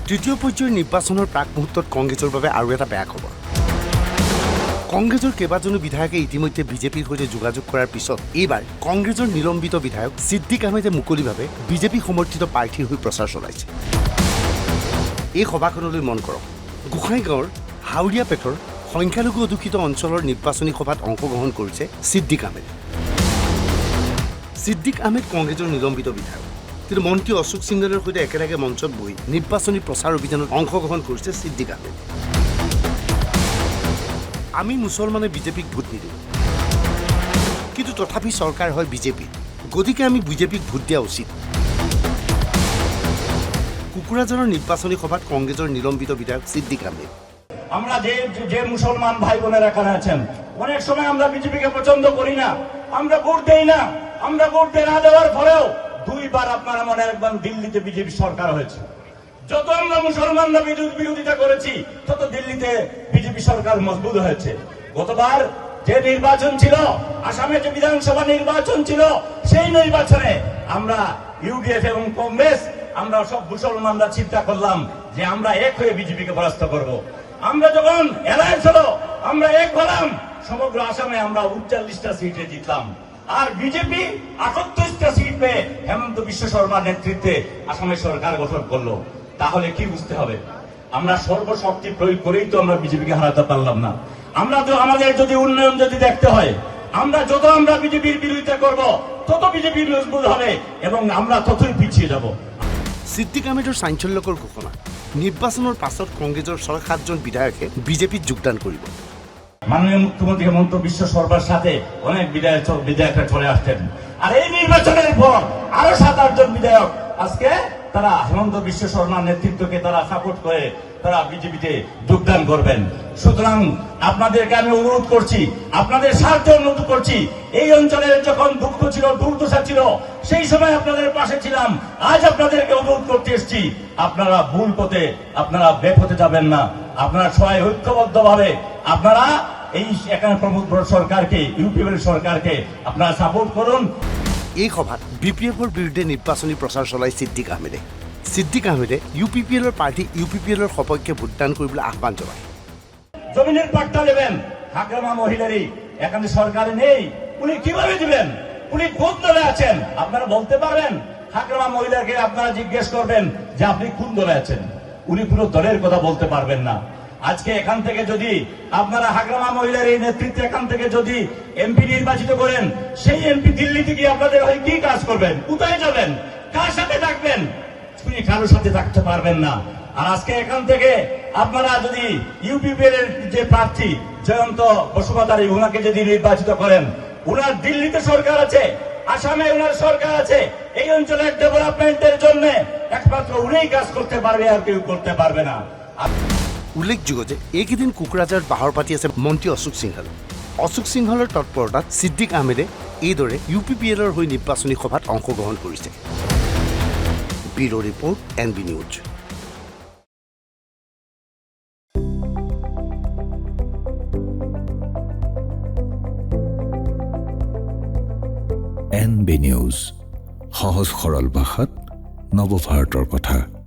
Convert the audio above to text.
তৃতীয় পৰ্যায়ৰ নিৰ্বাচনৰ প্ৰাক মুহূৰ্তত কংগ্ৰেছৰ বাবে আৰু এটা বেয়া খবৰ। কংগ্ৰেছৰ কেইবাজনো বিধায়কে ইতিমধ্যে বিজেপিৰ সৈতে যোগাযোগ কৰাৰ পিছত এইবাৰ কংগ্ৰেছৰ নিলম্বিত বিধায়ক ছিদ্দিক আহমেদে মুকলিভাৱে বিজেপি সমৰ্থিত প্ৰাৰ্থীৰ হৈ প্ৰচাৰ চলাইছে। এই সভাখনলৈ মন কৰক, গোসাইগাঁৱৰ হাওৰিয়া পেটৰ সংখ্যালঘু অধ্যুষিত অঞ্চলৰ নিৰ্বাচনী সভাত অংশগ্ৰহণ কৰিছে ছিদ্দিক আহমেদ। ছিদ্দিক আহমেদ কংগ্ৰেছৰ নিলম্বিত বিধায়ক, কিন্তু মন্ত্ৰী অশোক সিংহালৰ সৈতে একেলগে মঞ্চত বহি নিৰ্বাচনী প্ৰচাৰ অভিযানত অংশগ্ৰহণ কৰিছে ছিদ্দিক আহমেদ। আমি মুছলমানে বিজেপিক ভোট নিদিওঁ, কিন্তু তথাপি চৰকাৰ হয় বিজেপি, গতিকে আমি বিজেপিক ভোট দিয়া উচিত। কুকুৰাঝাৰৰ নিৰ্বাচনী সভাত কংগ্ৰেছৰ নিলম্বিত বিধায়ক ছিদ্দিক আহমেদ। আমরা যে মুসলমান ভাই বোনেরা এখানে আছেন, অনেক সময় আমরা বিজেপিকে পছন্দ করি না, আমরা ভোট দেই না। আমরা ভোট না দেওয়ার পরেও দুইবার আপনারা মনে রাখবেন দিল্লিতে বিজেপি সরকার হয়েছে। যত আমরা মুসলমানরা বিরোধিতা করেছি তত দিল্লিতে বিজেপি সরকার মজবুত হয়েছে। গতবার যে নির্বাচন ছিল, আসামে যে বিধানসভা নির্বাচন ছিল, সেই নির্বাচনে আমরা ইউডিএফ এবং কংগ্রেস আমরা সব মুসলমানরা চিন্তা করলাম যে আমরা এক হয়ে বিজেপিকে পরাস্ত করব। আমরা যখন অ্যালায়েন্স হলো, আমরা এক হলাম, সমগ্র আসামে আমরা 39টা সিটে জিতলাম। আর বিজেপি 38টা সিট পেয়ে হেমন্ত বিশ্ব শর্মার নেতৃত্বে আসামের সরকার গঠন করলো। তাহলে কি বুঝতে হবে, আমরা সর্বশক্তি প্রয়োগ করেই তো আমরা বিজেপিকে হারাতে পারলাম না। আমরা তো আমাদের যদি উন্নয়ন যদি দেখতে হয়, যত আমরা বিজেপির বিরোধিতা করব তত বিজেপি মজবুত হবে এবং আমরা ততই পিছিয়ে যাব। ছিদ্দিক আহমেদৰ চাঞ্চল্যকৰ ঘোষণা, নিৰ্বাচনৰ পাছত কংগ্ৰেছৰ 6-7জন বিধায়কে বিজেপিত যোগদান কৰিব। মাননীয় মুখ্যমন্ত্রী হেমন্ত বিশ্ব শর্মার সাথে অনেক বিধায়করা চলে আসতেন, আর এই নির্বাচনের পর আরো 7-8জন বিধায়ক আজকে তারা হেমন্ত বিশ্ব শর্মার নেতৃত্বকে তারা সাপোর্ট করে তারা বিজেপিতে যোগদান করবেন। সুতরাং আপনাদেরকে আমি অনুরোধ করছি, আপনাদের সাহায্য অনুরোধ করছি, এই অঞ্চলের যখন দুঃখ ছিল, দুর্দশা ছিল, সেই সময় আপনাদের পাশে ছিলাম। আজ আপনাদেরকে অনুরোধ করতে এসেছি, আপনারা ভুল পথে, আপনারা বেপথে যাবেন না। আপনারা সবাই ঐক্যবদ্ধ ভাবে আপনারা এই এখানে প্রমোদ সরকারকে, ইউপিএল সরকারকে আপনারা সাপোর্ট করুন। এই সভাত বিপিএফৰ বিৰুদ্ধে নিৰ্বাচনী প্ৰচাৰ চলাই ছিদ্দিক আহমেদে। ছিদ্দিক আহমেদে ইউপিপিএলৰ প্ৰাৰ্থী ইউপিপিএলৰ সপক্ষে ভোটদান কৰিবলৈ আহ্বান জনায়। জমিনের পাট্টা দেবেন হাগ্রামা মহিলারই, এখানে সরকারে নেই, উনি কিভাবে দিবেন? উনি কোন দলে আছেন আপনারা বলতে পারবেন? হাগ্রামা মহিলাকে আপনারা জিজ্ঞেস করবেন যে আপনি কোন দলে আছেন, উনি পুরো দলের কথা বলতে পারবেন না। আজকে এখান থেকে যদি আপনারা হাগ্রামা মহিলার এই নেতৃত্বে এখান থেকে যদি এমপি নির্বাচিত করেন, সেই এমপি দিল্লিতে গিয়ে আপনাদের হয়ে কি কাজ করবেন? কোথায় যাবেন? কার সাথে থাকবেন? উনি কারোর সাথে থাকতে পারবেন না। আর আজকে এখান থেকে আপনারা যদি ইউপিপিএল এর যে প্রার্থী জয়ন্ত বসুমাতারি, উনাকে যদি নির্বাচিত করেন, উনার দিল্লিতে সরকার আছে, আসামে উনার সরকার আছে, এই অঞ্চলের ডেভেলপমেন্টের জন্য একমাত্র উনিই কাজ করতে পারবে, আর কেউ করতে পারবে না। উল্লেখযোগ্য যে এইকেইদিন কুকুৰাঝাৰত বাহৰ পাতি আছে মন্ত্ৰী অশোক সিংহাল। অশোক সিংহালৰ তৎপৰতাত ছিদ্দিক আহমেদে এইদৰে ইউপিপিএলৰ হৈ নিৰ্বাচনী সভাত অংশগ্ৰহণ কৰিছে। Bureau' report, NB news. NB news, সহজ সৰল ভাষাত নৱভাৰতৰ কথা।